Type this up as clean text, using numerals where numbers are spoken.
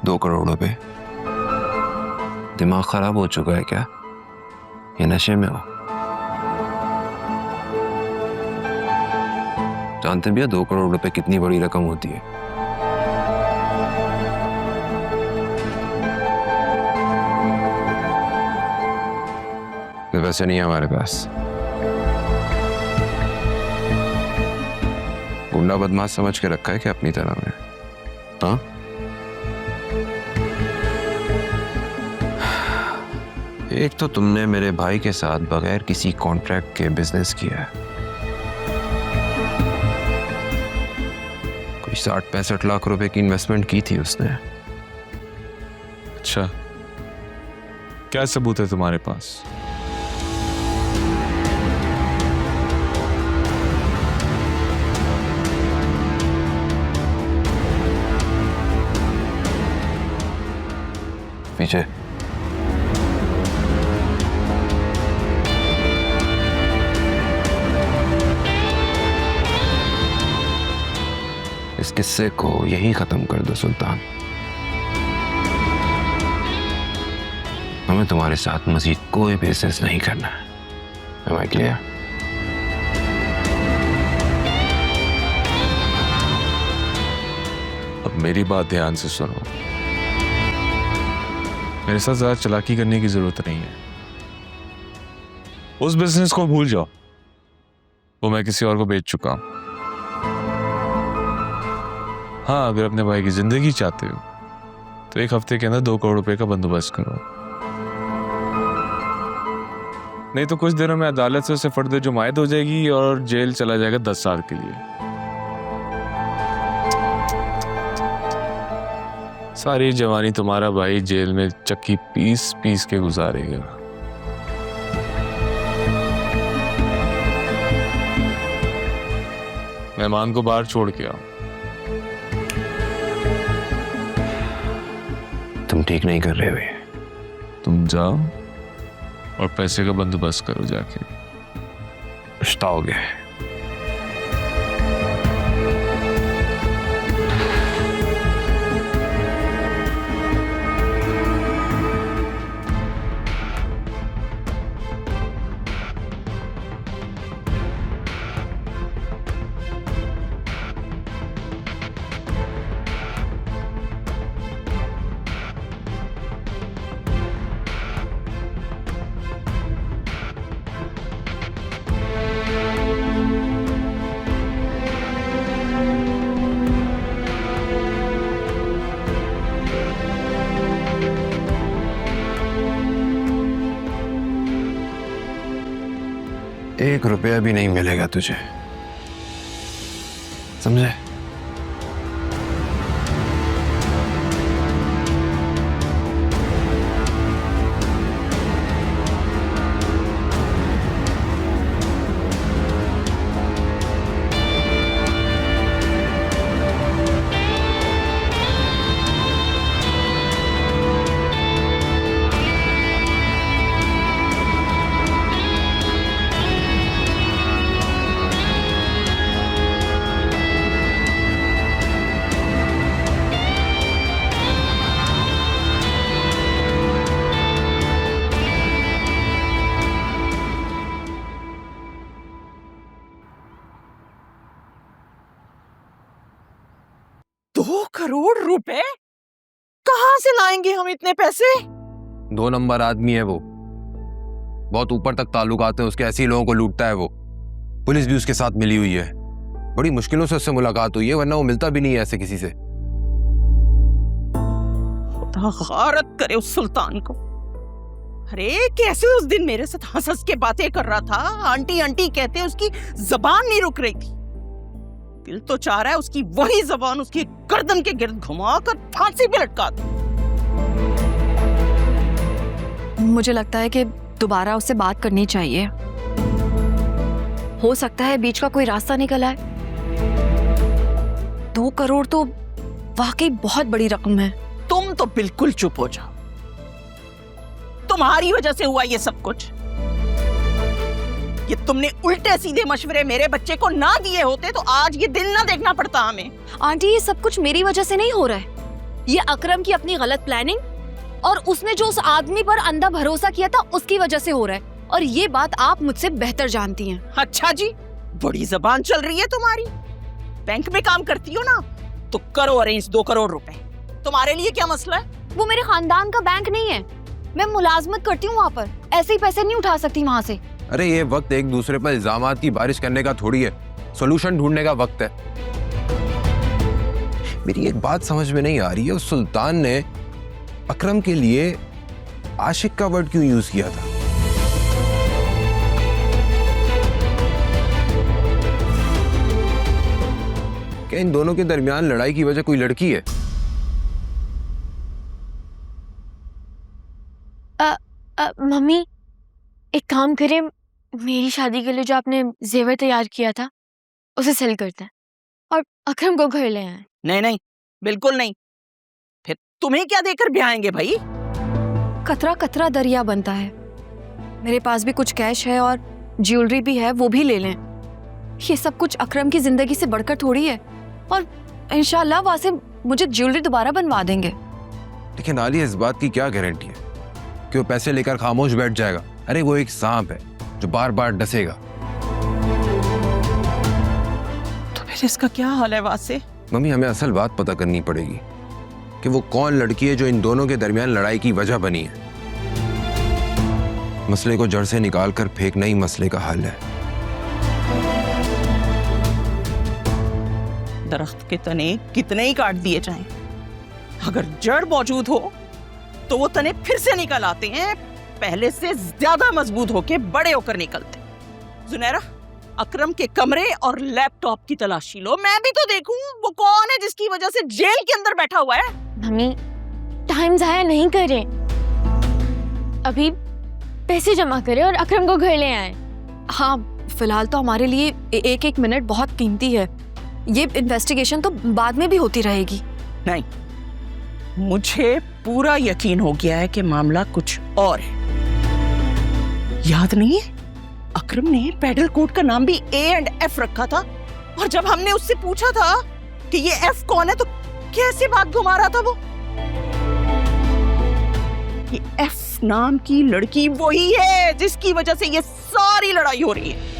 2 करोड़ रुपए? दिमाग खराब हो चुका है क्या? ये नशे में हो? जानते भी हो 2 करोड़ रुपए कितनी बड़ी रकम होती है? वैसे नहीं है हमारे पास। गुंडा बदमाश समझ के रखा है क्या अपनी तरह में? हाँ, एक तो तुमने मेरे भाई के साथ बगैर किसी कॉन्ट्रैक्ट के बिजनेस किया है। कोई 60-65 लाख रुपए की इन्वेस्टमेंट की थी उसने। अच्छा, क्या सबूत है तुम्हारे पास? पीछे इस किस्से को यही खत्म कर दो सुल्तान। हमें तुम्हारे साथ मजीद कोई बिजनेस नहीं करना है। Am I clear? अब मेरी बात ध्यान से सुनो। मेरे साथ ज्यादा चालाकी करने की जरूरत नहीं है। उस बिजनेस को भूल जाओ, वो मैं किसी और को बेच चुका हूं। हाँ, अगर अपने भाई की जिंदगी चाहते हो तो 1 हफ्ते के अंदर 2 करोड़ रुपए का बंदोबस्त करो, नहीं तो कुछ दिनों में अदालत से उसे फर्द जुमायत हो जाएगी और जेल चला जाएगा 10 साल के लिए। सारी जवानी तुम्हारा भाई जेल में चक्की पीस पीस के गुजारेगा। मेहमान को बाहर छोड़ के आओ। तुम ठीक नहीं कर रहे हुए। तुम जाओ और पैसे का बंदोबस्त करो जाके। पछताओगे। ₹1 भी नहीं मिलेगा तुझे, समझे? करोड़ रुपए कहां से लाएंगे हम इतने पैसे? 2 नंबर आदमी है वो, बहुत ऊपर तक ताल्लुकात है उसके, ऐसे ही लोगों को लूटता है वो। पुलिस भी उसके साथ मिली हुई है, बड़ी मुश्किलों से उससे मुलाकात हुई है, वरना वो मिलता भी नहीं है ऐसे किसी से। खुदा गारत करे उस सुल्तान को। अरे कैसे उस दिन मेरे साथ हंस हंस के बातें कर रहा था, आंटी आंटी कहते उसकी जबान नहीं रुक रही थी। दिल तो चाह रहा है उसकी वही जबान उसकी गर्दन के गिर्द घुमाकर फांसी पे लटका दूं। मुझे लगता है कि दोबारा उससे बात करनी चाहिए। हो सकता है बीच का कोई रास्ता निकल आए। 2 करोड़ तो वाकई बहुत बड़ी रकम है। तुम तो बिल्कुल चुप हो जाओ, तुम्हारी वजह से हुआ ये सब कुछ। ये तुमने उल्टे सीधे मशवरे मेरे बच्चे को ना दिए होते तो आज ये दिन ना देखना पड़ता हमें। आंटी, ये सब कुछ मेरी वजह से नहीं हो रहा है, ये अकरम की अपनी गलत प्लानिंग और उसने जो उस आदमी पर अंधा भरोसा किया था उसकी वजह से हो रहा है, और ये बात आप मुझसे बेहतर जानती हैं। अच्छा जी, बड़ी जबान चल रही है तुम्हारी। बैंक में काम करती हो ना, तो करो अरेंज 2 करोड़ रुपए। तुम्हारे लिए क्या मसला है? वो मेरे खानदान का बैंक नहीं है, मैं मुलाजमत करती हूँ वहाँ पर, ऐसे ही पैसे नहीं उठा सकती वहाँ से। अरे ये वक्त एक दूसरे पर इल्जामात की बारिश करने का थोड़ी है, सोल्यूशन ढूंढने का वक्त है। मेरी एक बात समझ में नहीं आ रही है, उस सुल्तान ने अकरम के लिए आशिक का वर्ड क्यों यूज किया था? क्या इन दोनों के दरमियान लड़ाई की वजह कोई लड़की है? मम्मी एक काम करें, मेरी शादी के लिए जो आपने जेवर तैयार किया था उसे सेल करते हैं और अकरम को घर ले आए। नहीं नहीं, बिल्कुल नहीं। फिर तुम्हें क्या देकर ब्याहेंगे भाई? कतरा कतरा दरिया बनता है। मेरे पास भी कुछ कैश है और ज्वेलरी भी है, वो भी ले लें। ये सब कुछ अकरम की जिंदगी से बढ़कर थोड़ी है, और इंशाल्लाह वहां से मुझे ज्वेलरी दोबारा बनवा देंगे। लेकिन आलिया, इस बात की क्या गारंटी है कि वो पैसे लेकर खामोश बैठ जाएगा? अरे वो एक सांप है जो बार बार डसेगा। तो फिर इसका क्या हाल है वासे? मम्मी, हमें असल बात पता करनी पड़ेगी कि वो कौन लड़की है जो इन दोनों के दरमियान लड़ाई की वजह बनी है। मसले को जड़ से निकाल कर फेंकना ही मसले का हल है। दरख्त के तने कितने ही काट दिए जाएं, अगर जड़ मौजूद हो तो वो तने फिर से निकल आते हैं, पहले से ज्यादा मजबूत होके बड़े होकर निकलते। जुनैरा, अकरम के कमरे और लैपटॉप की तलाशी लो, मैं भी तो देखूं वो कौन है जिसकी वजह से जेल के अंदर बैठा हुआ है। मम्मी टाइम जाया नहीं करें, अभी पैसे जमा करें और अकरम को घर ले आए। हाँ, फिलहाल तो हमारे लिए एक एक मिनट बहुत कीमती है। ये इन्वेस्टिगेशन तो बाद में भी होती रहेगी। नहीं, मुझे पूरा यकीन हो गया है कि मामला कुछ और है। याद नहीं है, अकरम ने पेडल कोड का नाम भी A&F रखा था, और जब हमने उससे पूछा था कि ये F कौन है तो कैसे बात घुमा रहा था वो। ये F नाम की लड़की वही है जिसकी वजह से ये सारी लड़ाई हो रही है।